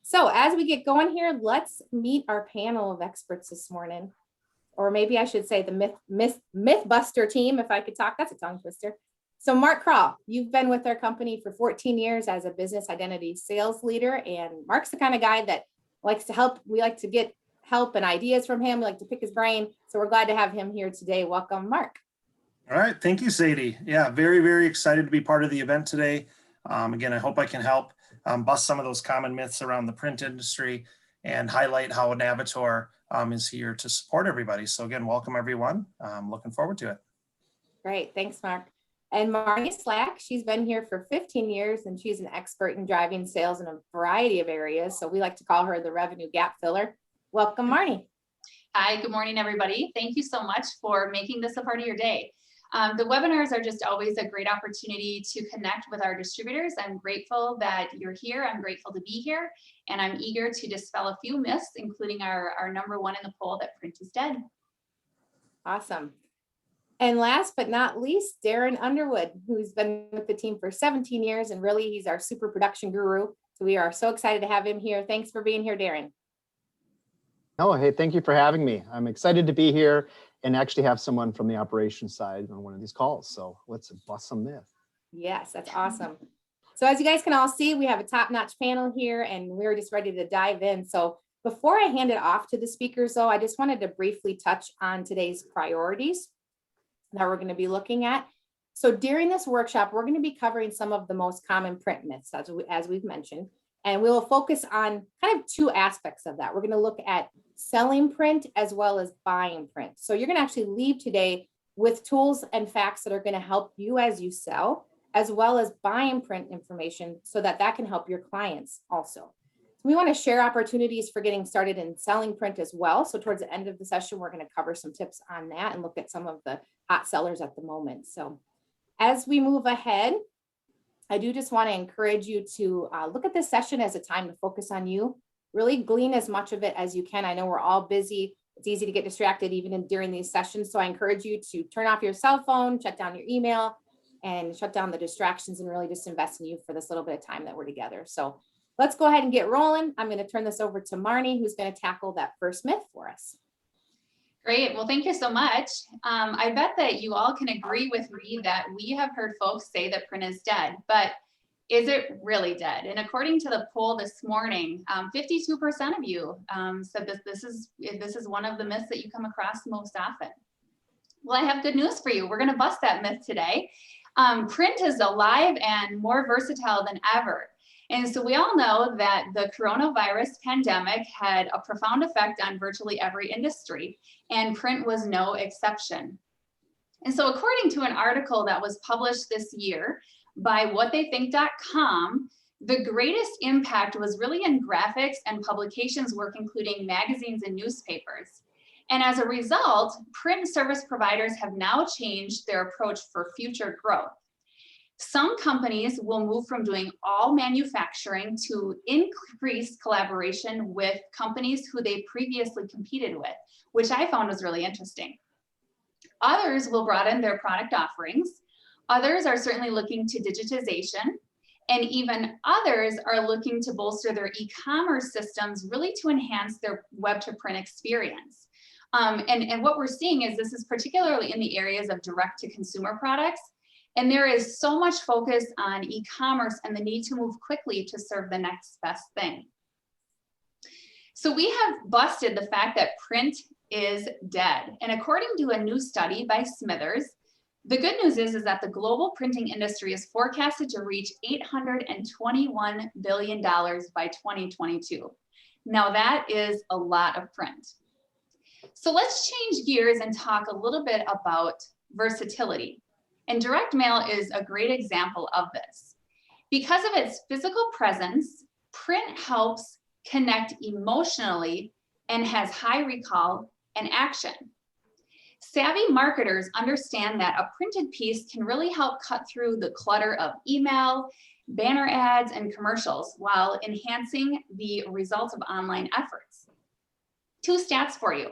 So as we get going here, let's meet our panel of experts this morning. Or maybe I should say the MythBuster team, if I could talk. That's a tongue twister. So Mark Crawl, you've been with our company for 14 years as a business identity sales leader. And Mark's the kind of guy that likes to help. We like to get help and ideas from him. We like to pick his brain. So we're glad to have him here today. Welcome, Mark. All right. Thank you, Sadie. Yeah, very, very excited to be part of the event today. Again, I hope I can help bust some of those common myths around the print industry and highlight how Navitor is here to support everybody. So again, welcome everyone. I'm looking forward to it. Great. Thanks, Mark. And Marnie Slack, she's been here for 15 years and she's an expert in driving sales in a variety of areas. So we like to call her the revenue gap filler. Welcome, Marnie. Hi, good morning, everybody. Thank you so much for making this a part of your day. The webinars are just always a great opportunity to connect with our distributors. I'm grateful that you're here. I'm grateful to be here. And I'm eager to dispel a few myths, including our number one in the poll that print is dead. Awesome. And last but not least, Darren Underwood, who's been with the team for 17 years. And really, he's our super production guru. So we are so excited to have him here. Thanks for being here, Darren. Oh, hey, thank you for having me. I'm excited to be here and actually have someone from the operations side on one of these calls. So let's bust some myth. Yes, that's awesome. So as you guys can all see, we have a top-notch panel here and we're just ready to dive in. So before I hand it off to the speakers, though, I just wanted to briefly touch on today's priorities that we're going to be looking at. So during this workshop, we're going to be covering some of the most common print myths, as we've mentioned, and we will focus on kind of two aspects of that. We're going to look at selling print as well as buying print. So you're going to actually leave today with tools and facts that are going to help you as you sell, as well as buying print information so that that can help your clients also. We want to share opportunities for getting started in selling print as well. So towards the end of the session, we're going to cover some tips on that and look at some of the hot sellers at the moment. So as we move ahead, I do just want to encourage you to look at this session as a time to focus on you, really glean as much of it as you can. I know we're all busy. It's easy to get distracted even during these sessions. So I encourage you to turn off your cell phone, shut down your email, and shut down the distractions and really just invest in you for this little bit of time that we're together. So let's go ahead and get rolling. I'm going to turn this over to Marnie, who's going to tackle that first myth for us. Great. Well, thank you so much. I bet that you all can agree with me that we have heard folks say that print is dead, but is it really dead? And according to the poll this morning, 52% of you said that this is one of the myths that you come across most often. Well, I have good news for you. We're going to bust that myth today. Print is alive and more versatile than ever. And so we all know that the coronavirus pandemic had a profound effect on virtually every industry, and print was no exception. And so according to an article that was published this year by whattheythink.com, the greatest impact was really in graphics and publications work, including magazines and newspapers. And as a result, print service providers have now changed their approach for future growth. Some companies will move from doing all manufacturing to increased collaboration with companies who they previously competed with, which I found was really interesting. Others will broaden their product offerings. Others are certainly looking to digitization, and even others are looking to bolster their e-commerce systems really to enhance their web to print experience. And what we're seeing is this is particularly in the areas of direct to consumer products. And there is so much focus on e-commerce and the need to move quickly to serve the next best thing. So we have busted the fact that print is dead. And according to a new study by Smithers, the good news is that the global printing industry is forecasted to reach $821 billion by 2022. Now that is a lot of print. So let's change gears and talk a little bit about versatility. And direct mail is a great example of this. Because of its physical presence, print helps connect emotionally and has high recall and action. Savvy marketers understand that a printed piece can really help cut through the clutter of email, banner ads, and commercials while enhancing the results of online efforts. Two stats for you.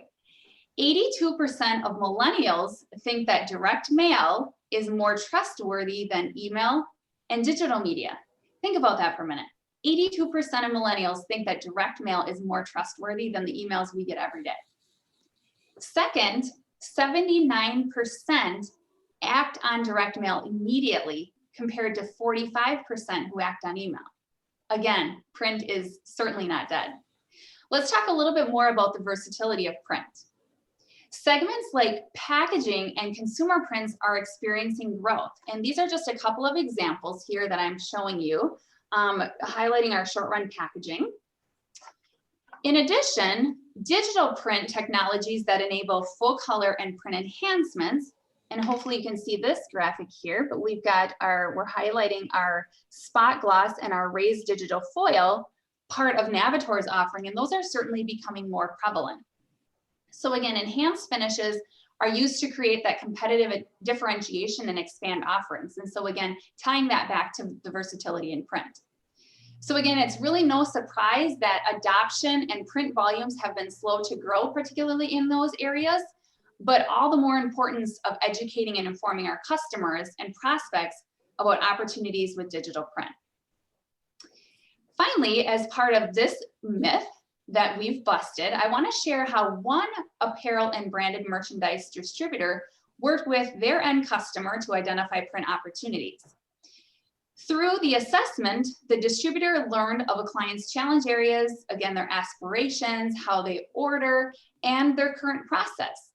82% of millennials think that direct mail is more trustworthy than email and digital media. Think about that for a minute. 82% of millennials think that direct mail is more trustworthy than the emails we get every day. Second, 79% act on direct mail immediately compared to 45% who act on email. Again, print is certainly not dead. Let's talk a little bit more about the versatility of print. Segments like packaging and consumer prints are experiencing growth. And these are just a couple of examples here that I'm showing you, highlighting our short run packaging. In addition, digital print technologies that enable full color and print enhancements, and hopefully you can see this graphic here, but we're highlighting our spot gloss and our raised digital foil, part of Navitor's offering, and those are certainly becoming more prevalent. So again, enhanced finishes are used to create that competitive differentiation and expand offerings. And so again, tying that back to the versatility in print. So again, it's really no surprise that adoption and print volumes have been slow to grow, particularly in those areas, but all the more importance of educating and informing our customers and prospects about opportunities with digital print. Finally, as part of this myth that we've busted, I want to share how one apparel and branded merchandise distributor worked with their end customer to identify print opportunities. Through the assessment, the distributor learned of a client's challenge areas, again, their aspirations, how they order, and their current process.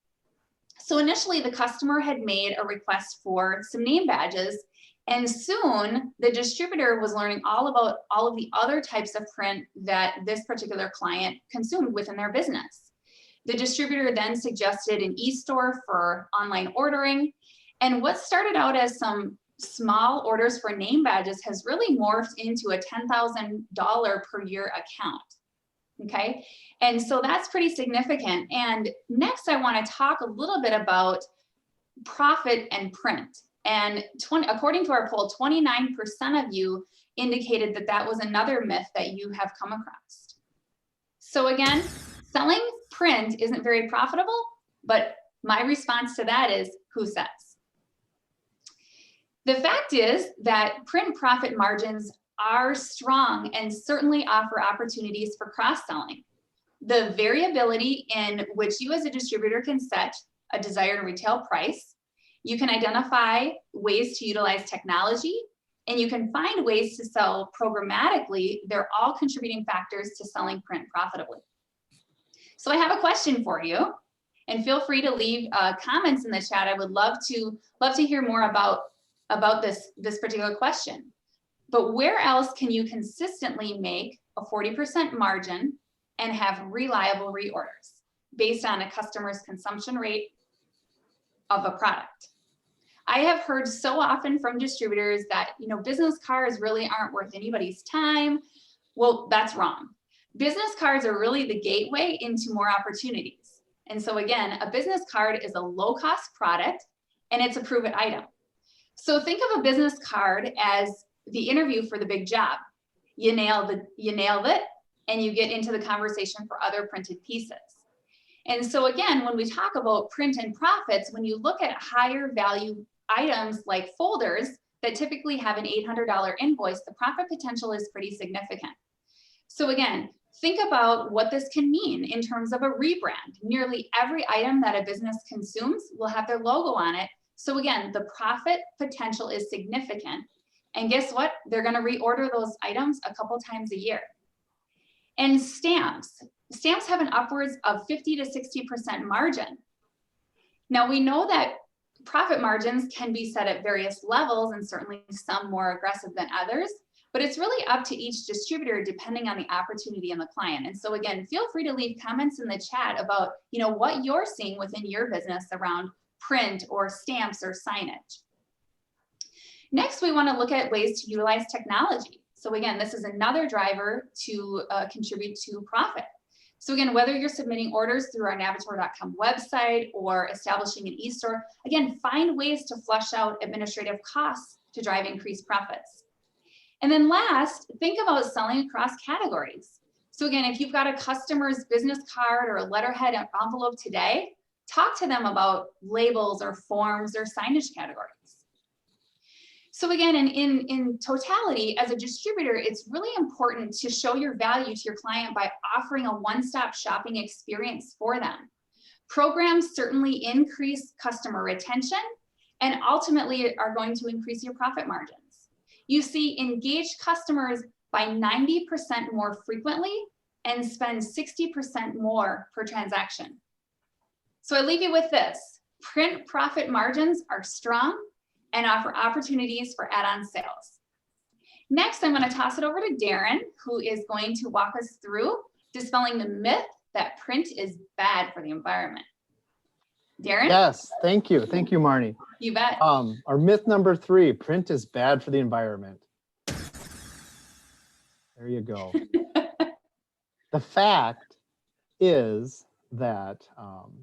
So initially, the customer had made a request for some name badges, and soon the distributor was learning all about all of the other types of print that this particular client consumed within their business. The distributor then suggested an e-store for online ordering, and what started out as some small orders for name badges has really morphed into a $10,000 per year account. Okay, and so that's pretty significant. And next, I want to talk a little bit about profit and print. And according to our poll, 29% of you indicated that that was another myth that you have come across. So again, selling print isn't very profitable, but my response to that is, who says? The fact is that print profit margins are strong and certainly offer opportunities for cross-selling. The variability in which you as a distributor can set a desired retail price, you can identify ways to utilize technology, and you can find ways to sell programmatically. They're all contributing factors to selling print profitably. So I have a question for you, and feel free to leave comments in the chat. I would love to hear more about this particular question. But where else can you consistently make a 40% margin and have reliable reorders based on a customer's consumption rate of a product? I have heard so often from distributors that, business cards really aren't worth anybody's time. Well, that's wrong. Business cards are really the gateway into more opportunities. And so again, a business card is a low-cost product and it's a prove-it item. So think of a business card as the interview for the big job. You nailed it, and you get into the conversation for other printed pieces. And so again, when we talk about print and profits, when you look at higher value items like folders that typically have an $800 invoice, the profit potential is pretty significant. So again, think about what this can mean in terms of a rebrand. Nearly every item that a business consumes will have their logo on it. So again, the profit potential is significant. And guess what? They're going to reorder those items a couple times a year. And stamps have an upwards of 50 to 60% margin. Now we know that profit margins can be set at various levels, and certainly some more aggressive than others, but it's really up to each distributor depending on the opportunity and the client. And so again, feel free to leave comments in the chat about what you're seeing within your business around print or stamps or signage. Next, we want to look at ways to utilize technology. So again, this is another driver to contribute to profit. So again, whether you're submitting orders through our Navitor.com website or establishing an e-store, again, find ways to flush out administrative costs to drive increased profits. And then last, think about selling across categories. So again, if you've got a customer's business card or a letterhead envelope today, talk to them about labels or forms or signage categories. So again, in totality, as a distributor, it's really important to show your value to your client by offering a one-stop shopping experience for them. Programs certainly increase customer retention and ultimately are going to increase your profit margins. You see engaged customers buy 90% more frequently and spend 60% more per transaction. So I leave you with this: print profit margins are strong and offer opportunities for add-on sales. Next, I'm going to toss it over to Darren, who is going to walk us through dispelling the myth that print is bad for the environment. Darren? Yes, thank you. Thank you, Marnie. You bet. Our myth number 3, print is bad for the environment. There you go. The fact is that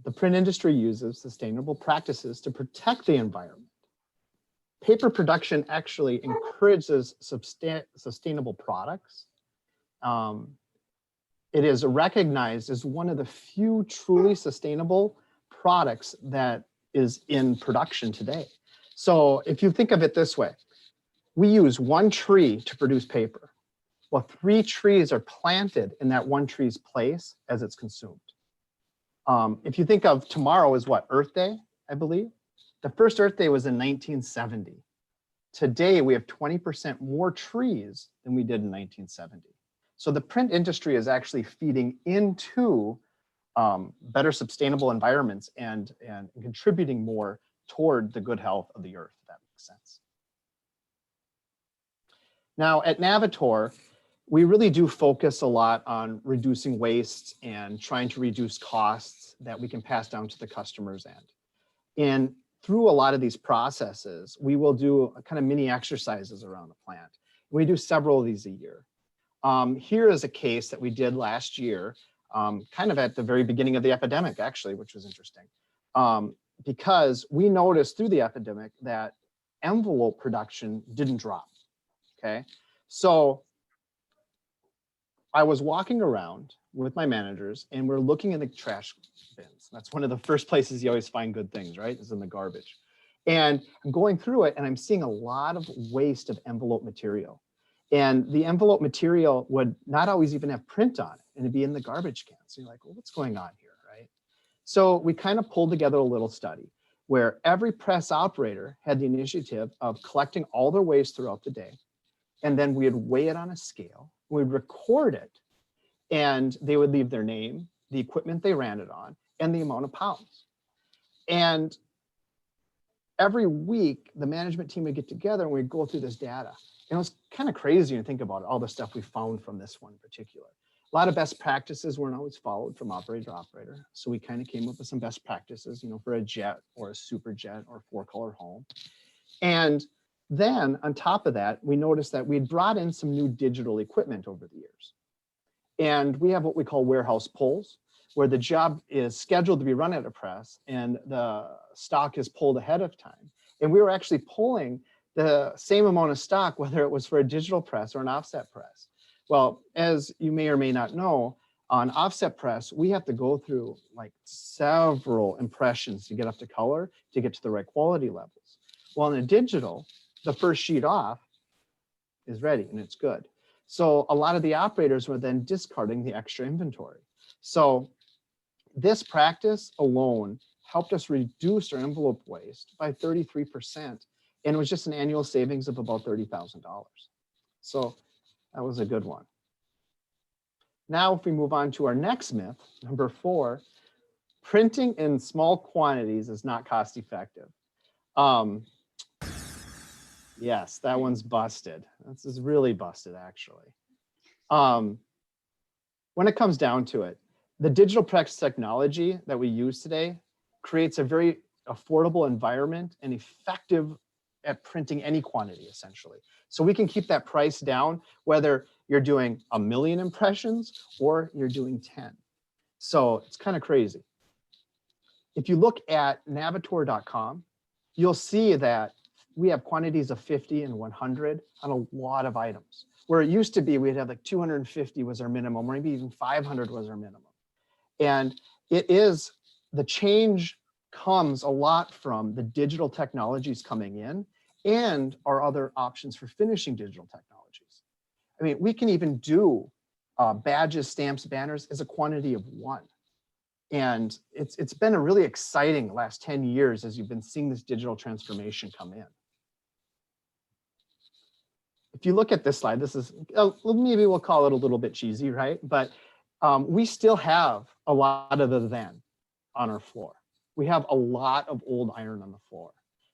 the print industry uses sustainable practices to protect the environment. Paper production actually encourages sustainable products. It is recognized as one of the few truly sustainable products that is in production today. So if you think of it this way, we use 1 tree to produce paper. Well, 3 trees are planted in that 1 tree's place as it's consumed. If you think of tomorrow as what, Earth Day, I believe? The first Earth Day was in 1970. Today, we have 20% more trees than we did in 1970. So the print industry is actually feeding into better sustainable environments and contributing more toward the good health of the earth, if that makes sense. Now at Navitor, we really do focus a lot on reducing waste and trying to reduce costs that we can pass down to the customer's end. And through a lot of these processes, we will do kind of mini exercises around the plant. We do several of these a year. Here is a case that we did last year, kind of at the very beginning of the epidemic, actually, which was interesting. Because we noticed through the epidemic that envelope production didn't drop, okay? So I was walking around with my managers and we're looking in the trash bins. That's one of the first places you always find good things, right? Is in the garbage. And I'm going through it and I'm seeing a lot of waste of envelope material. And the envelope material would not always even have print on it and it'd be in the garbage can. So you're like, well, what's going on here, right? So we kind of pulled together a little study where every press operator had the initiative of collecting all their waste throughout the day. And then we'd weigh it on a scale, we'd record it, and they would leave their name, the equipment they ran it on, and the amount of pounds. And every week, the management team would get together and we'd go through this data. And it was kind of crazy to think about it, all the stuff we found from this one in particular. A lot of best practices weren't always followed from operator to operator. So we kind of came up with some best practices, you know, for a jet or a super jet or 4-color home. And then on top of that, we noticed that we'd brought in some new digital equipment over the years. And we have what we call warehouse pulls, where the job is scheduled to be run at a press and the stock is pulled ahead of time. And we were actually pulling the same amount of stock, whether it was for a digital press or an offset press. Well, as you may or may not know, on offset press, we have to go through like several impressions to get up to color, to get to the right quality levels. Well, in a digital, the first sheet off is ready and it's good. So a lot of the operators were then discarding the extra inventory. So this practice alone helped us reduce our envelope waste by 33%. And it was just an annual savings of about $30,000. So that was a good one. Now, if we move on to our next myth, number 4, printing in small quantities is not cost effective. Yes, that one's busted. This is really busted, actually. When it comes down to it, the digital press technology that we use today creates a very affordable environment and effective at printing any quantity, essentially. So we can keep that price down, whether you're doing 1 million impressions or you're doing 10. So it's kind of crazy. If you look at Navitor.com, you'll see that we have quantities of 50 and 100 on a lot of items. Where it used to be, we'd have like 250 was our minimum, or maybe even 500 was our minimum. And it is, the change comes a lot from the digital technologies coming in and our other options for finishing digital technologies. I mean, we can even do badges, stamps, banners as a quantity of one. And it's been a really exciting last 10 years as you've been seeing this digital transformation come in. If you look at this slide, this is, maybe we'll call it a little bit cheesy, right? But we still have a lot of the then on our floor. We have a lot of old iron on the floor,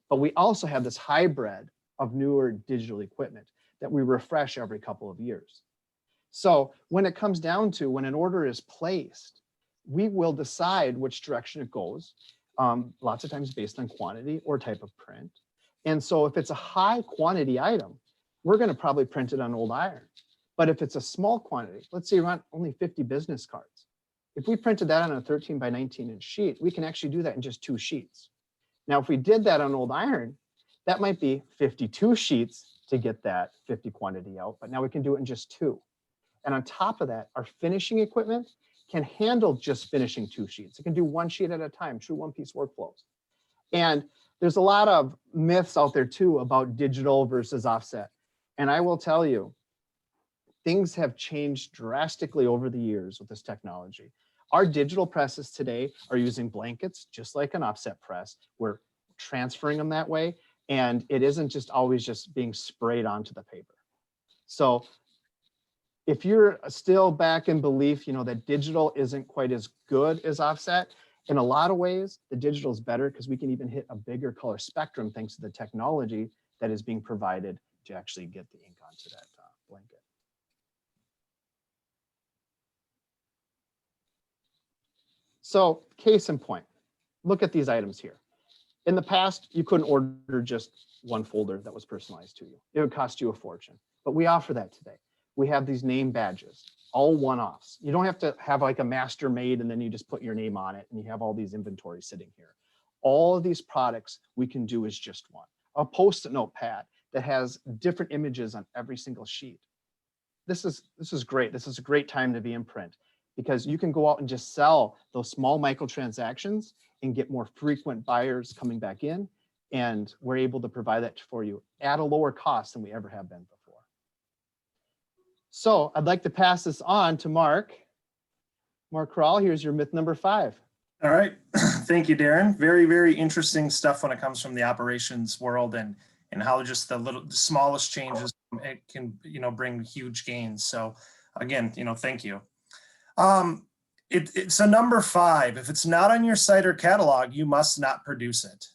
but we also have this hybrid of newer digital equipment that we refresh every couple of years. So when it comes down to when an order is placed, we will decide which direction it goes, lots of times based on quantity or type of print. And so if it's a high quantity item, we're going to probably print it on old iron. But if it's a small quantity, let's say you want only 50 business cards. If we printed that on a 13 by 19 inch sheet, we can actually do that in just 2 sheets. Now, if we did that on old iron, that might be 52 sheets to get that 50 quantity out, but now we can do it in just 2. And on top of that, our finishing equipment can handle just finishing 2 sheets. It can do 1 sheet at a time, true one-piece workflows. And there's a lot of myths out there too about digital versus offset. And I will tell you, things have changed drastically over the years with this technology. Our digital presses today are using blankets, just like an offset press. We're transferring them that way, and it isn't just always just being sprayed onto the paper. So if you're still back in belief, that digital isn't quite as good as offset, in a lot of ways, the digital is better because we can even hit a bigger color spectrum thanks to the technology that is being provided to actually get the ink onto that blanket. So case in point, look at these items here. In the past, you couldn't order just one folder that was personalized to you. It would cost you a fortune, but we offer that today. We have these name badges, all one-offs. You don't have to have like a master made and then you just put your name on it and you have all these inventory sitting here. All of these products we can do is just one. A Post-it note pad that has different images on every single sheet. This is great. This is a great time to be in print because you can go out and just sell those small microtransactions and get more frequent buyers coming back in. And we're able to provide that for you at a lower cost than we ever have been before. So I'd like to pass this on to Mark. Mark Krall, here's your myth number 5. All right. Thank you, Darren. Very, very interesting stuff when it comes from the operations world and how just the smallest changes it can, bring huge gains. So again, thank you. It's a number 5. If it's not on your site or catalog, you must not produce it.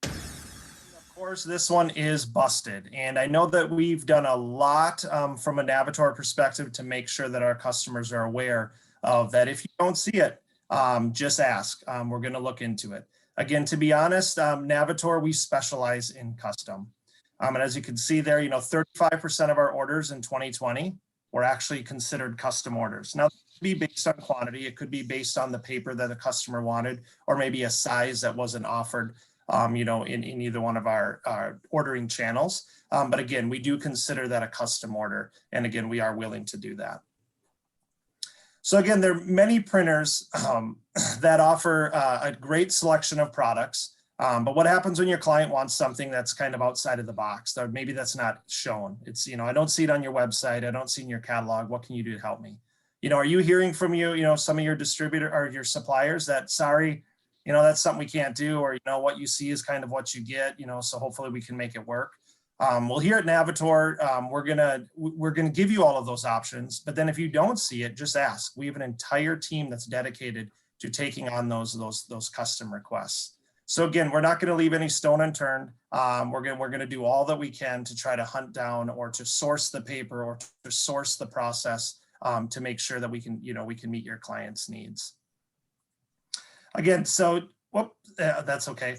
Of course, this one is busted. And I know that we've done a lot from a Navitor perspective to make sure that our customers are aware of that. If you don't see it, just ask. We're going to look into it. Again, to be honest, Navitor, we specialize in custom. And as you can see there, 35% of our orders in 2020 were actually considered custom orders. Now, it could be based on quantity. It could be based on the paper that a customer wanted, or maybe a size that wasn't offered, in either one of our ordering channels. But again, we do consider that a custom order. And again, we are willing to do that. So again, there are many printers that offer a great selection of products. But what happens when your client wants something that's kind of outside of the box? Or maybe that's not shown. It's, I don't see it on your website. I don't see it in your catalog. What can you do to help me? Are you hearing from some of your distributor or your suppliers that, sorry, that's something we can't do, or, what you see is kind of what you get, so hopefully we can make it work. Well, here at Navitor, we're gonna give you all of those options, but then if you don't see it, just ask. We have an entire team that's dedicated to taking on those custom requests. So again, we're not going to leave any stone unturned. We're going to do all that we can to try to hunt down or to source the paper or to source the process to make sure that we can meet your client's needs. Again, so that's okay.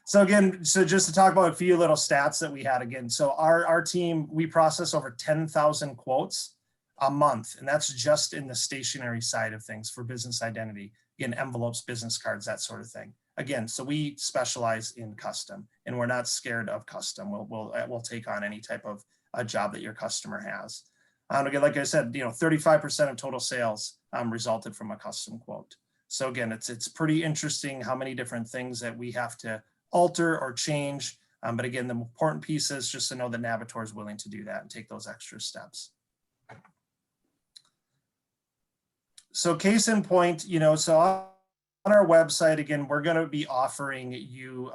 So just to talk about a few little stats that we had again. So our team, we process over 10,000 quotes a month, and that's just in the stationery side of things for business identity. Again, envelopes, business cards, that sort of thing. Again, so we specialize in custom, and we're not scared of custom. We'll take on any type of a job that your customer has. Again, like I said, 35% of total sales resulted from a custom quote. So again, it's pretty interesting how many different things that we have to alter or change. But again, the important piece is just to know that Navitor is willing to do that and take those extra steps. So case in point, so on our website, again, we're going to be offering you,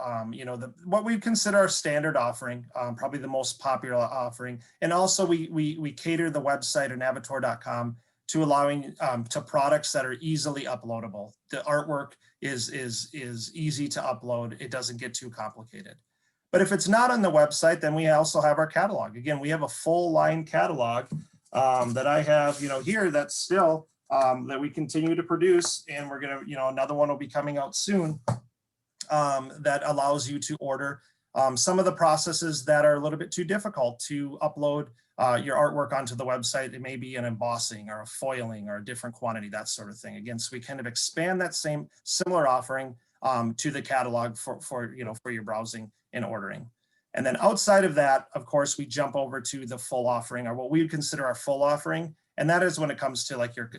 what we consider our standard offering, probably the most popular offering. And also we cater the website at navitor.com to allowing to products that are easily uploadable. The artwork is easy to upload. It doesn't get too complicated. But if it's not on the website, then we also have our catalog. Again, we have a full line catalog that I have, here that's still that we continue to produce, and we're going to, another one will be coming out soon that allows you to order some of the processes that are a little bit too difficult to upload your artwork onto the website. It may be an embossing or a foiling or a different quantity, that sort of thing. Again, so we kind of expand that similar offering to the catalog for your browsing and ordering. And then outside of that, of course, we jump over to the full offering, or what we would consider our full offering. And that is when it comes to like your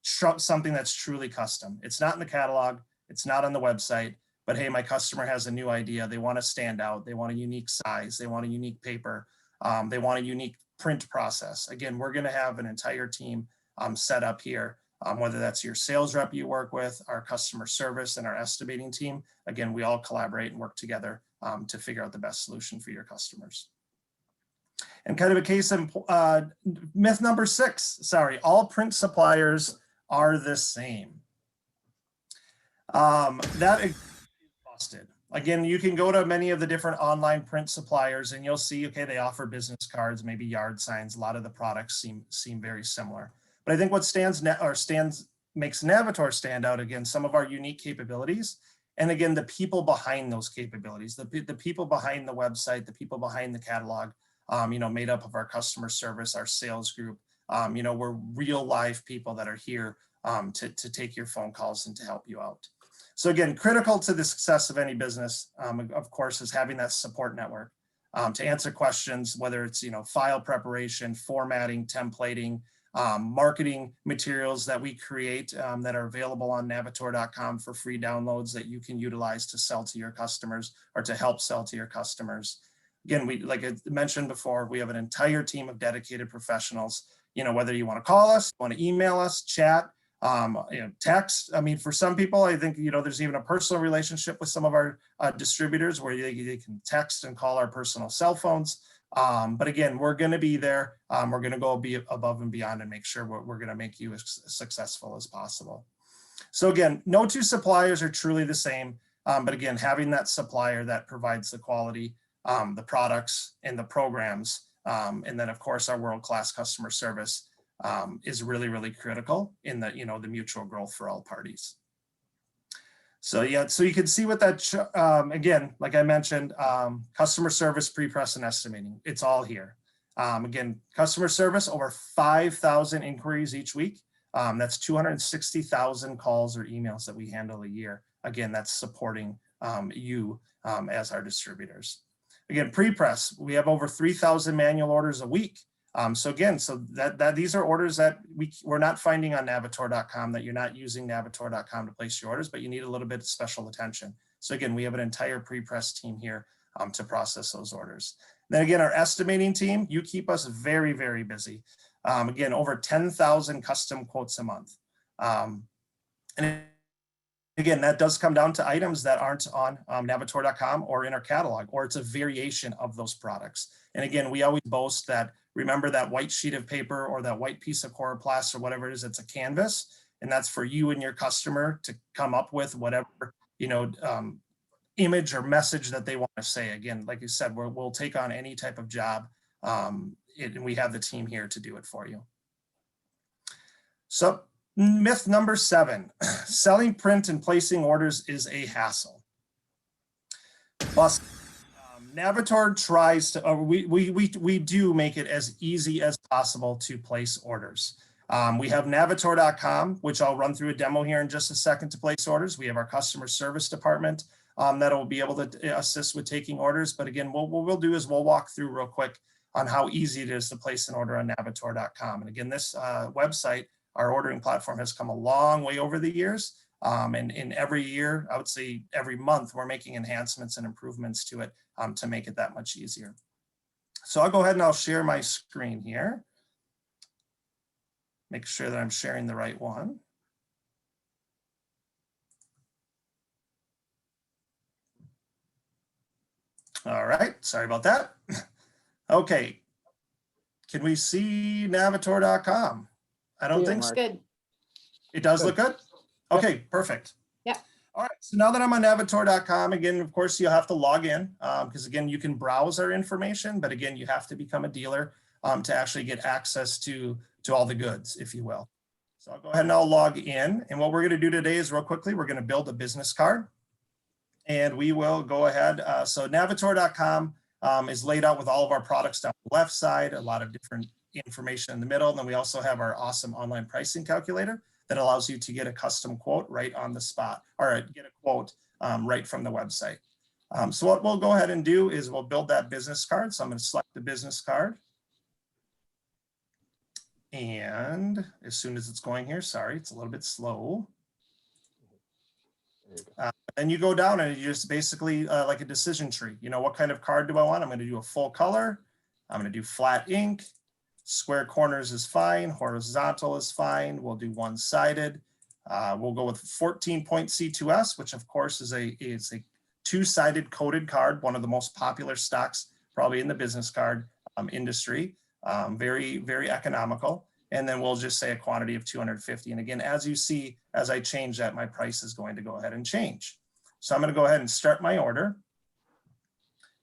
something that's truly custom. It's not in the catalog, it's not on the website, but hey, my customer has a new idea. They want to stand out. They want a unique size. They want a unique paper. They want a unique print process. Again, we're going to have an entire team set up here, whether that's your sales rep you work with, our customer service, and our estimating team. Again, we all collaborate and work together to figure out the best solution for your customers. And kind of a case of myth number 6, sorry, all print suppliers are the same. That is busted. Again, you can go to many of the different online print suppliers and you'll see, okay, they offer business cards, maybe yard signs. A lot of the products seem very similar. But I think what makes Navitor stand out, again, some of our unique capabilities, and again, the people behind those capabilities, the people behind the website, the people behind the catalog, made up of our customer service, our sales group. We're real live people that are here to take your phone calls and to help you out. So again, critical to the success of any business, of course, is having that support network to answer questions, whether it's, file preparation, formatting, templating, marketing materials that we create that are available on navitor.com for free downloads that you can utilize to sell to your customers or to help sell to your customers. Again, like I mentioned before, we have an entire team of dedicated professionals. Whether you want to call us, want to email us, chat, text. I mean, for some people, I think, there's even a personal relationship with some of our distributors where they can text and call our personal cell phones. But again, we're going to be there. We're going to go above and beyond and make sure we're going to make you as successful as possible. So again, no two suppliers are truly the same. But again, having that supplier that provides the quality, the products and the programs, and then of course our world-class customer service is really, really critical in the, the mutual growth for all parties. So yeah, so you can see what that, again, like I mentioned, customer service, pre-press and estimating, it's all here. Again, customer service, over 5,000 inquiries each week. That's 260,000 calls or emails that we handle a year. Again, that's supporting you as our distributors. Again, pre-press, we have over 3,000 manual orders a week. So again, these are orders that we're not finding on navitor.com, that you're not using navitor.com to place your orders, but you need a little bit of special attention. So again, we have an entire pre-press team here to process those orders. Then again, our estimating team, you keep us very, very busy. Again, over 10,000 custom quotes a month. And again, that does come down to items that aren't on navitor.com or in our catalog, or it's a variation of those products. And again, we always boast that, remember that white sheet of paper or that white piece of coroplast or whatever it is, it's a canvas. And that's for you and your customer to come up with whatever, image or message that they want to say. Again, like you said, we'll take on any type of job and we have the team here to do it for you. So myth number 7, selling print and placing orders is a hassle. Plus, Navitor tries to, we do make it as easy as possible to place orders. We have navitor.com, which I'll run through a demo here in just a second to place orders. We have our customer service department that'll be able to assist with taking orders. But again, what we'll do is we'll walk through real quick on how easy it is to place an order on navitor.com. And again, this website, our ordering platform, has come a long way over the years. And every year, I would say every month, we're making enhancements and improvements to it to make it that much easier. So I'll go ahead and I'll share my screen here. Make sure that I'm sharing the right one. All right, sorry about that. Okay, can we see Navitor.com? I don't Yeah, think Looks so. good. It does Good. look good? Okay, perfect. Yep. All right, so now that I'm on Navitor.com, again, of course, you'll have to log in because again, you can browse our information, but again, you have to become a dealer to actually get access to all the goods, if you will. So I'll go ahead and I'll log in. And what we're gonna do today is real quickly, we're gonna build a business card. And we will go ahead. So Navitor.com is laid out with all of our products down the left side, a lot of different information in the middle. And then we also have our awesome online pricing calculator that allows you to get a custom quote right on the spot, or get a quote right from the website. So what we'll go ahead and do is we'll build that business card. So I'm going to select the business card. And as soon as it's going here, sorry, it's a little bit slow. Then you go down and you just basically like a decision tree. You know, what kind of card do I want? I'm going to do a full color. I'm going to do flat ink. Square corners is fine. Horizontal is fine. We'll do one-sided. We'll go with 14-point C2S, which of course is a two-sided coated card, one of the most popular stocks probably in the business card industry. Very, very economical. And then we'll just say a quantity of 250. And again, as you see, as I change that, my price is going to go ahead and change. So I'm going to go ahead and start my order.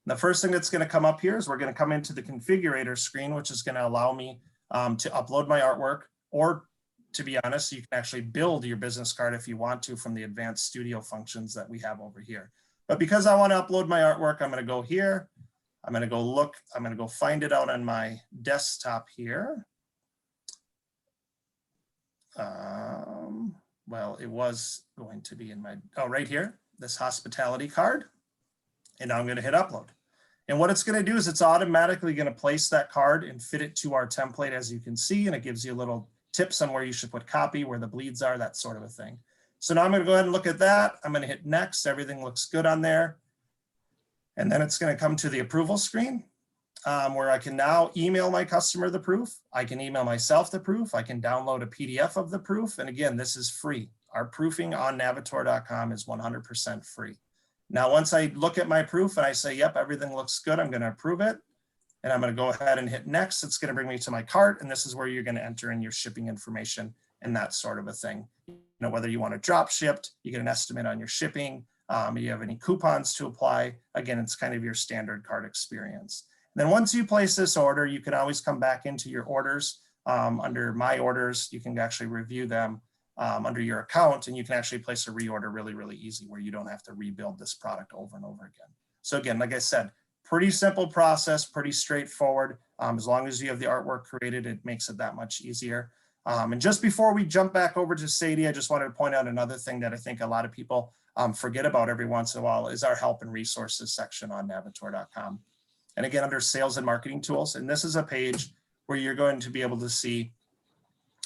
The first thing that's going to come up here is we're going to come into the configurator screen, which is going to allow me to upload my artwork, or to be honest, you can actually build your business card if you want to from the advanced studio functions that we have over here. But because I want to upload my artwork, I'm going to go here. I'm going to go look. I'm going to go find it out on my desktop here. Well, it was going to be in my, right here, this hospitality card. And now I'm going to hit upload. And what it's going to do is it's automatically going to place that card and fit it to our template, as you can see. And it gives you little tips on where you should put copy, where the bleeds are, that sort of a thing. So now I'm going to go ahead and look at that. I'm going to hit next. Everything looks good on there. And then it's going to come to the approval screen where I can now email my customer the proof. I can email myself the proof. I can download a PDF of the proof. And again, this is free. Our proofing on Navitor.com is 100% free. Now, once I look at my proof and I say, yep, everything looks good, I'm going to approve it. And I'm going to go ahead and hit next. It's going to bring me to my cart. And this is where you're going to enter in your shipping information and that sort of a thing. You know, whether you want to drop shipped, you get an estimate on your shipping. You have any coupons to apply. Again, it's kind of your standard cart experience. And then once you place this order, you can always come back into your orders under my orders. You can actually review them under your account, and you can actually place a reorder really, really easy where you don't have to rebuild this product over and over again. So again, like I said, pretty simple process, pretty straightforward. As long as you have the artwork created, it makes it that much easier. And just before we jump back over to Sadie, I just wanted to point out another thing that I think a lot of people forget about every once in a while is our help and resources section on Navitor.com. And again, under sales and marketing tools, and this is a page where you're going to be able to see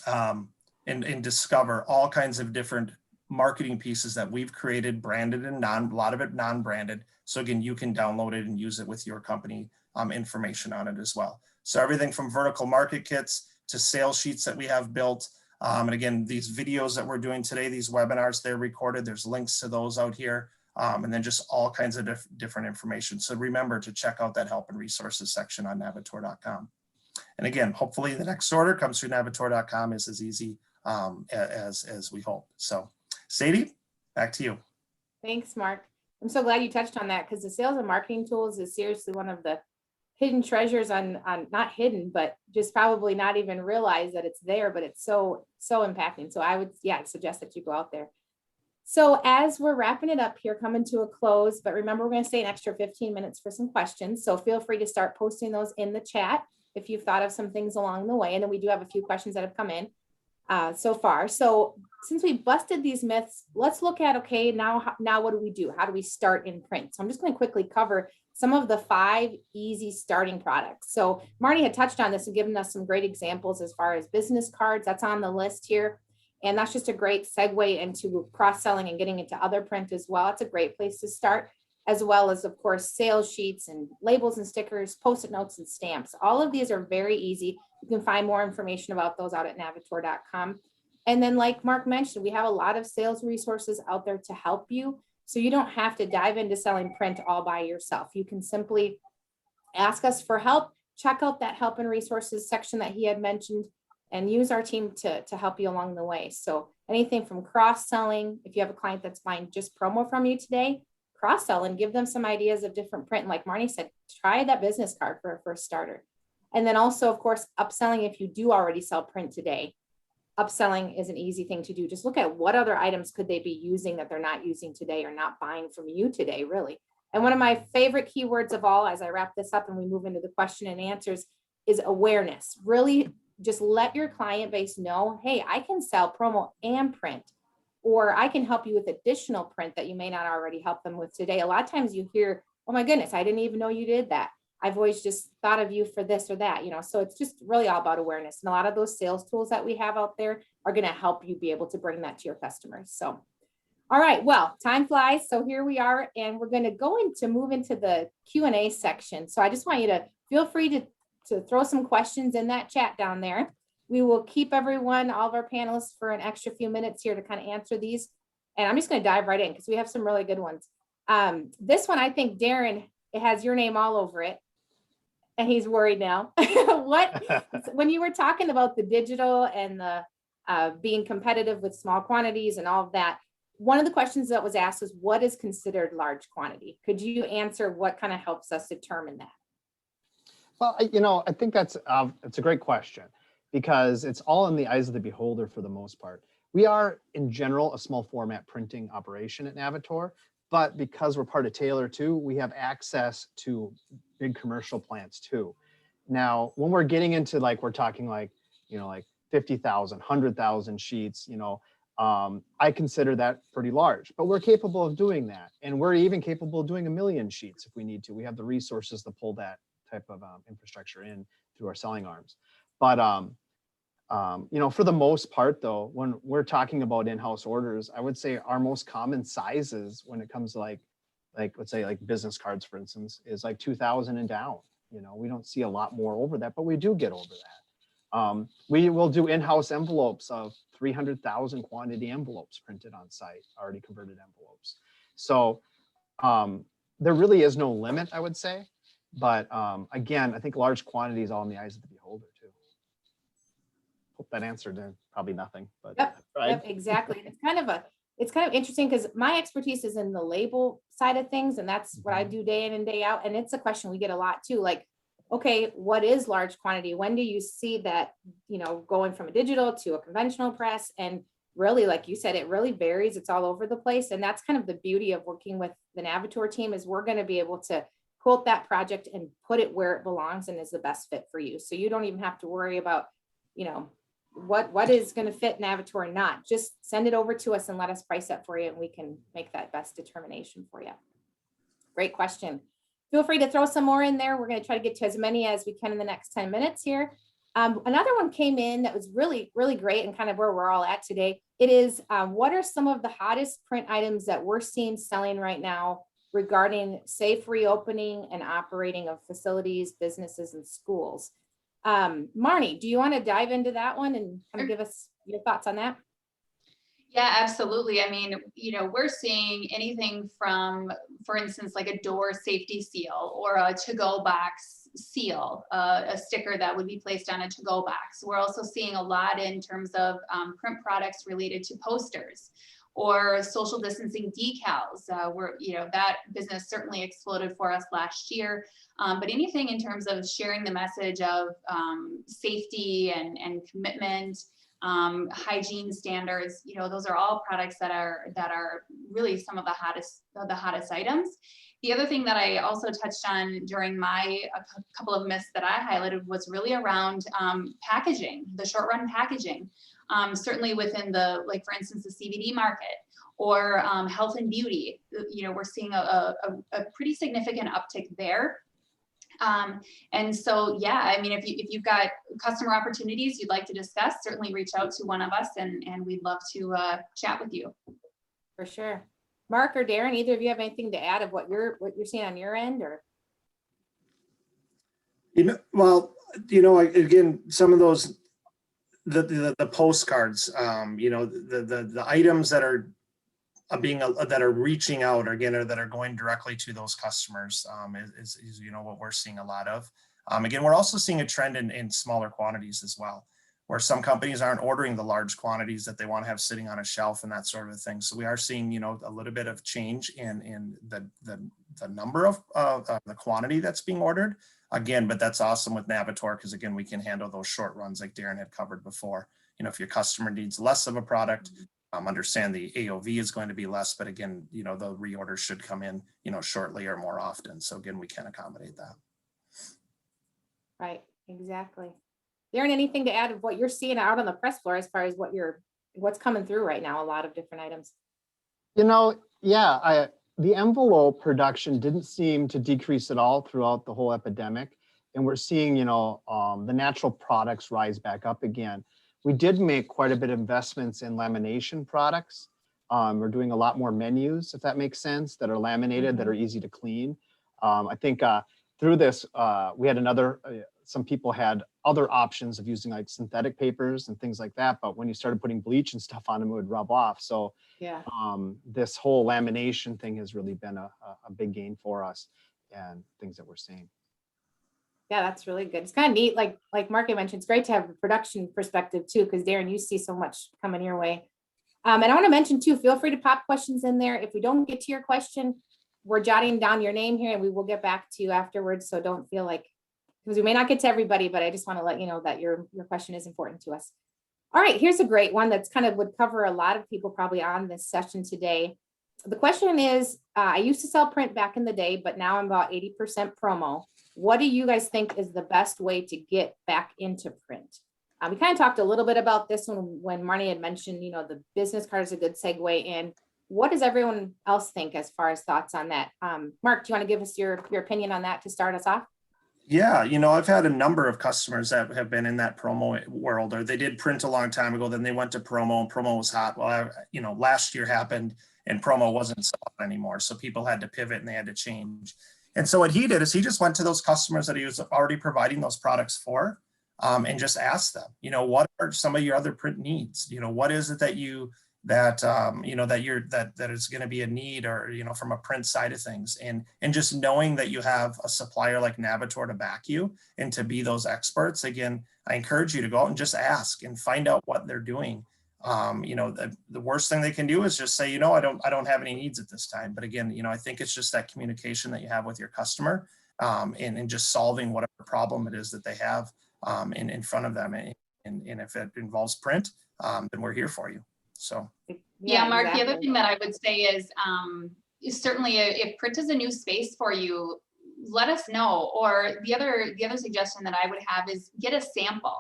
and discover all kinds of different marketing pieces that we've created, branded and a lot of it non-branded. So again, you can download it and use it with your company information on it as well. So everything from vertical market kits to sales sheets that we have built. And again, these videos that we're doing today, these webinars, they're recorded. There's links to those out here. And then just all kinds of different information. So remember to check out that help and resources section on Navitor.com. And again, hopefully the next order comes through Navitor.com is as easy as we hope. So Sadie, back to you. Thanks, Mark. I'm so glad you touched on that because the sales and marketing tools is seriously one of the hidden treasures on not hidden, but just probably not even realize that it's there, but it's so impacting. So I would, suggest that you go out there. So as we're wrapping it up here, coming to a close, but remember, we're going to stay an extra 15 minutes for some questions. So feel free to start posting those in the chat if you've thought of some things along the way. And then we do have a few questions that have come in so far. So since we busted these myths, let's look at, okay, now what do we do? How do we start in print? So I'm just going to quickly cover some of the 5 easy starting products. So Marty had touched on this and given us some great examples as far as business cards. That's on the list here. And that's just a great segue into cross-selling and getting into other print as well. It's a great place to start, as well as, of course, sales sheets and labels and stickers, Post-it notes and stamps. All of these are very easy. You can find more information about those out at navitor.com. And then, like Mark mentioned, we have a lot of sales resources out there to help you. So you don't have to dive into selling print all by yourself. You can simply ask us for help, check out that help and resources section that he had mentioned, and use our team to help you along the way. So anything from cross-selling, if you have a client that's buying just promo from you today, cross-sell and give them some ideas of different print. And like Marnie said, try that business card for a first starter. And then also, of course, upselling if you do already sell print today. Upselling is an easy thing to do. Just look at what other items could they be using that they're not using today or not buying from you today, really. And one of my favorite keywords of all, as I wrap this up and we move into the question and answers, is awareness. Really just let your client base know, hey, I can sell promo and print, or I can help you with additional print that you may not already help them with today. A lot of times you hear, oh my goodness, I didn't even know you did that. I've always just thought of you for this or that, so it's just really all about awareness. And a lot of those sales tools that we have out there are going to help you be able to bring that to your customers. So, all right, well, time flies. So here we are, and we're going to move into the Q&A section. So I just want you to feel free to throw some questions in that chat down there. We will keep everyone, all of our panelists, for an extra few minutes here to kind of answer these. And I'm just going to dive right in because we have some really good ones. This one, I think, Darren, it has your name all over it. And he's worried now. When you were talking about the digital and the being competitive with small quantities and all of that, one of the questions that was asked was, what is considered large quantity? Could you answer what kind of helps us determine that? Well, I think it's a great question, because it's all in the eyes of the beholder for the most part. We are, in general, a small format printing operation at Navitor, but because we're part of Taylor too, we have access to big commercial plants too. Now, when we're getting into we're talking 50,000, 100,000 sheets, I consider that pretty large, but we're capable of doing that. And we're even capable of doing 1 million sheets if we need to. We have the resources to pull that type of infrastructure in through our selling arms. But, for the most part though, when we're talking about in-house orders, I would say our most common sizes when it comes to let's say business cards, for instance, is 2,000 and down. We don't see a lot more over that, but we do get over that. We will do in-house envelopes of 300,000 quantity envelopes printed on site, already converted envelopes. So there really is no limit, I would say. But again, I think large quantity is all in the eyes of the beholder too. Hope that answered probably nothing, but yep, right? Yep, exactly. It's kind of interesting because my expertise is in the label side of things, and that's what I do day in and day out. And it's a question we get a lot too, okay, what is large quantity? When do you see that, going from a digital to a conventional press? And really, like you said, it really varies. It's all over the place. And that's kind of the beauty of working with the Navitor team, is we're going to be able to quote that project and put it where it belongs and is the best fit for you. So you don't even have to worry about, what is going to fit Navitor or not. Just send it over to us and let us price that for you, and we can make that best determination for you. Great question. Feel free to throw some more in there. We're going to try to get to as many as we can in the next 10 minutes here. Another one came in that was really, really great and kind of where we're all at today. It is, what are some of the hottest print items that we're seeing selling right now regarding safe reopening and operating of facilities, businesses, and schools? Marnie, do you want to dive into that one and kind of give us your thoughts on that? Yeah, absolutely. I mean, we're seeing anything from, for instance, a door safety seal or a to-go box seal, a sticker that would be placed on a to-go box. We're also seeing a lot in terms of print products related to posters or social distancing decals. That business certainly exploded for us last year. But anything in terms of sharing the message of safety and commitment, hygiene standards, those are all products that are really some of the hottest items. The other thing that I also touched on during a couple of myths that I highlighted was really around packaging, the short run packaging. Certainly within for instance, the CBD market or health and beauty, we're seeing a pretty significant uptick there. And so, yeah, I mean, if you've got customer opportunities you'd like to discuss, certainly reach out to one of us, and we'd love to chat with you. For sure. Mark or Darren, either of you have anything to add of what you're seeing on your end, or? Well, again, some of those, the postcards, the items that are that are reaching out again, or that are going directly to those customers, is what we're seeing a lot of. Again, we're also seeing a trend in smaller quantities as well, where some companies aren't ordering the large quantities that they want to have sitting on a shelf and that sort of thing. So we are seeing, a little bit of change in the number of the quantity that's being ordered. Again, but that's awesome with Navitor, because again, we can handle those short runs like Darren had covered before. If your customer needs less of a product, understand the AOV is going to be less, but again, the reorders should come in, shortly or more often. So again, we can accommodate that. Right, exactly. Darren, anything to add of what you're seeing out on the press floor as far as what's coming through right now? A lot of different items. Yeah, the envelope production didn't seem to decrease at all throughout the whole epidemic. And we're seeing, the natural products rise back up again. We did make quite a bit of investments in lamination products. We're doing a lot more menus, if that makes sense, that are laminated, that are easy to clean. I think through this, we had some people had other options of using like synthetic papers and things like that. But when you started putting bleach and stuff on them, it would rub off. So yeah, this whole lamination thing has really been a big gain for us, and things that we're seeing. Yeah, that's really good. It's kind of neat. Like Mark mentioned, it's great to have a production perspective too, because Darren, you see so much coming your way. And I want to mention too, feel free to pop questions in there. If we don't get to your question, we're jotting down your name here and we will get back to you afterwards. So don't feel like, because we may not get to everybody, but I just want to let you know that your question is important to us. All right, here's a great one that's kind of would cover a lot of people probably on this session today. The question is, I used to sell print back in the day, but now I'm about 80% promo. What do you guys think is the best way to get back into print? We kind of talked a little bit about this when Marnie had mentioned, the business card is a good segue in. What does everyone else think as far as thoughts on that? Mark, do you want to give us your opinion on that to start us off? Yeah, I've had a number of customers that have been in that promo world, or they did print a long time ago, then they went to promo and promo was hot. Well, last year happened and promo wasn't so hot anymore. So people had to pivot and they had to change. And so what he did is he just went to those customers that he was already providing those products for, and just asked them, what are some of your other print needs? What is it that that is going to be a need, or from a print side of things, and just knowing that you have a supplier like Navitor to back you and to be those experts. Again, I encourage you to go out and just ask and find out what they're doing. The worst thing they can do is just say, I don't have any needs at this time. But again, I think it's just that communication that you have with your customer, and just solving whatever problem it is that they have in front of them. And if it involves print, then we're here for you. So yeah, Mark, exactly. The other thing that I would say is certainly if print is a new space for you, let us know. Or the other suggestion that I would have is get a sample.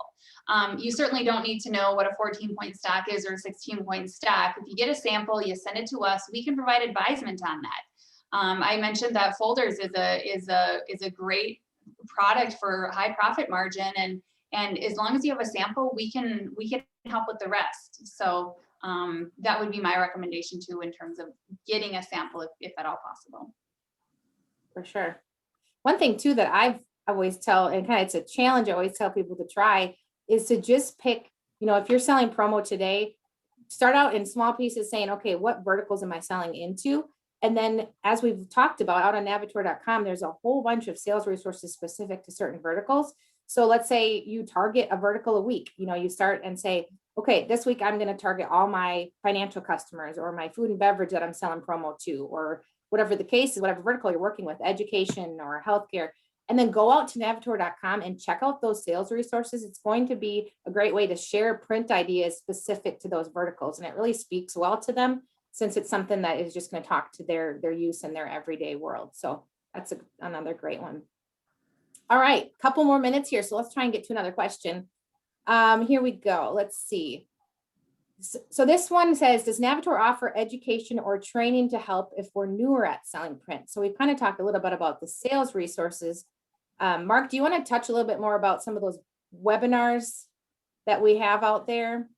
You certainly don't need to know what a 14-point stack is or a 16-point stack. If you get a sample, you send it to us, we can provide advisement on that. I mentioned that folders is a great product for high profit margin, and as long as you have a sample, we can help with the rest. So that would be my recommendation too, in terms of getting a sample if at all possible. For sure. One thing too that I've always tell, and kind of it's a challenge I always tell people to try, is to just pick, if you're selling promo today, start out in small pieces saying, okay, what verticals am I selling into? And then as we've talked about out on Navitor.com, there's a whole bunch of sales resources specific to certain verticals. So let's say you target a vertical a week, you start and say, okay, this week I'm going to target all my financial customers or my food and beverage that I'm selling promo to, or whatever the case is, whatever vertical you're working with, education or healthcare, and then go out to Navitor.com and check out those sales resources. It's going to be a great way to share print ideas specific to those verticals. And it really speaks well to them, since it's something that is just going to talk to their use in their everyday world. So that's another great one. All right, couple more minutes here. So let's try and get to another question. Here we go. Let's see. So this one says, does Navitor offer education or training to help if we're newer at selling print? So we've kind of talked a little bit about the sales resources, Mark, do you want to touch a little bit more about some of those webinars that we have out there?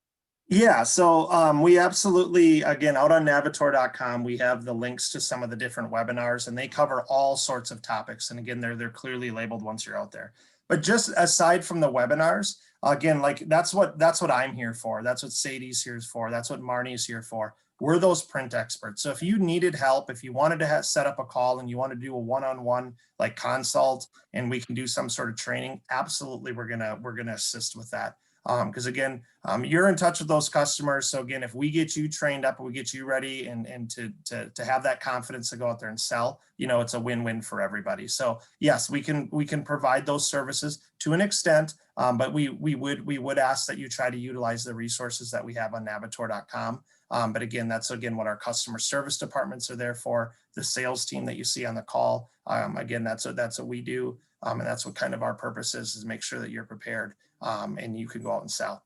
Yeah, so we absolutely, again, out on Navitor.com, we have the links to some of the different webinars, and they cover all sorts of topics. And again, they're clearly labeled once you're out there. But just aside from the webinars, again, like that's what I'm here for. That's what Sadie's here for. That's what Marnie's here for. We're those print experts. So if you needed help, if you wanted to set up a call and you want to do a one-on-one like consult, and we can do some sort of training, absolutely, we're gonna assist with that. Because again, you're in touch with those customers. So again, if we get you trained up, we get you ready and to have that confidence to go out there and sell, it's a win-win for everybody. So yes, we can provide those services to an extent, but we would ask that you try to utilize the resources that we have on Navitor.com. But again, that's what our customer service departments are there for. The sales team that you see on the call, again, that's what we do. And that's what kind of our purpose is make sure that you're prepared and you can go out and sell.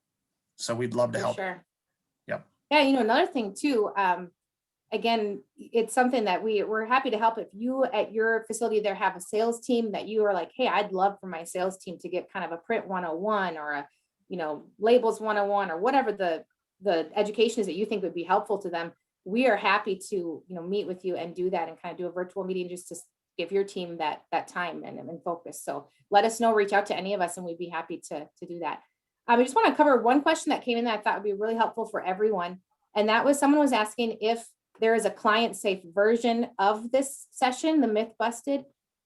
So we'd love to help. Sure. Yep. Yeah, another thing too, again, it's something that we're happy to help. If you at your facility there have a sales team that you are like, hey, I'd love for my sales team to get kind of a print 101 or a, labels 101 or whatever the education is that you think would be helpful to them. We are happy to, meet with you and do that and kind of do a virtual meeting just to give your team that time and focus. So let us know, reach out to any of us and we'd be happy to do that. I just want to cover one question that came in that I thought would be really helpful for everyone. And that was someone was asking if there is a client safe version of this session, the Myth Busted.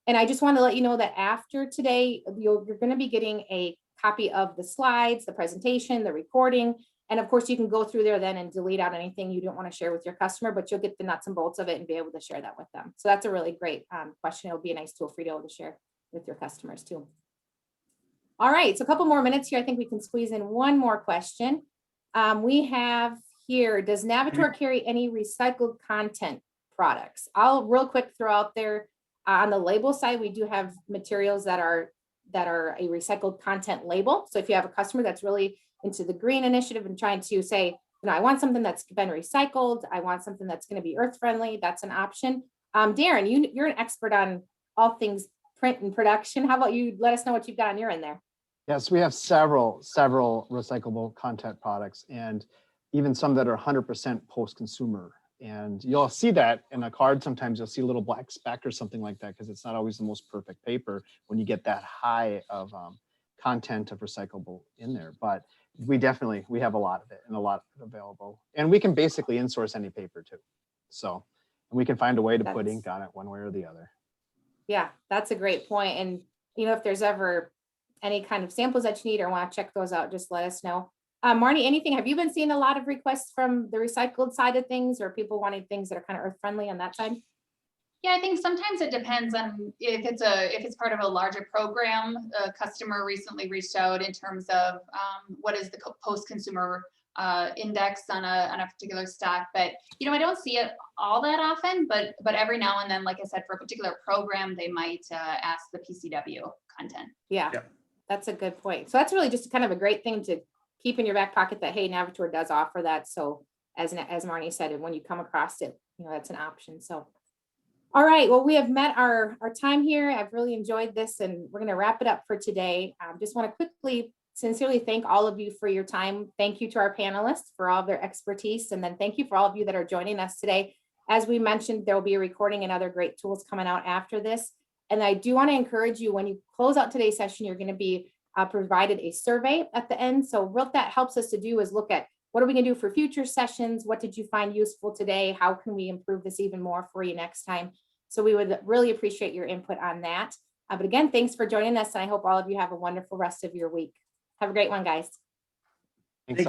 And I just want to let you know that after today, you're going to be getting a copy of the slides, the presentation, the recording. And of course, you can go through there then and delete out anything you don't want to share with your customer, but you'll get the nuts and bolts of it and be able to share that with them. So that's a really great question. It'll be a nice tool for you to be able to share with your customers too. All right, so a couple more minutes here. I think we can squeeze in one more question. We have here, does Navitor carry any recycled content products? I'll real quick throw out there on the label side, we do have materials that are a recycled content label. So if you have a customer that's really into the green initiative and trying to say, I want something that's been recycled, I want something that's going to be earth friendly, that's an option. Darren, you're an expert on all things print and production. How about you let us know what you've got on your end there? Yes, we have several recyclable content products and even some that are 100% post-consumer. And you'll see that in a card. Sometimes you'll see a little black speck or something like that because it's not always the most perfect paper when you get that high of content of recyclable in there. But we have a lot of it and a lot of it available. And we can basically in-source any paper too. So, and we can find a way to put ink on it one way or the other. Yeah, that's a great point. And, if there's ever any kind of samples that you need or want to check those out, just let us know. Marnie, anything, have you been seeing a lot of requests from the recycled side of things or people wanting things that are kind of earth friendly on that side? Yeah, I think sometimes it depends on if it's part of a larger program. A customer recently reached out in terms of what is the post-consumer index on a particular stock, but I don't see it all that often, but every now and then, like I said, for a particular program, they might ask the PCW content. Yeah, that's a good point. So that's really just kind of a great thing to keep in your back pocket that, hey, Navitor does offer that. So as Marnie said, when you come across it, that's an option. So, all right, well, we have met our time here. I've really enjoyed this and we're going to wrap it up for today. Just want to quickly, sincerely thank all of you for your time. Thank you to our panelists for all of their expertise. And then thank you for all of you that are joining us today. As we mentioned, there will be a recording and other great tools coming out after this. And I do want to encourage you, when you close out today's session, you're going to be provided a survey at the end. So what that helps us to do is look at what are we going to do for future sessions? What did you find useful today? How can we improve this even more for you next time? So we would really appreciate your input on that. But again, thanks for joining us. And I hope all of you have a wonderful rest of your week. Have a great one, guys. Thanks.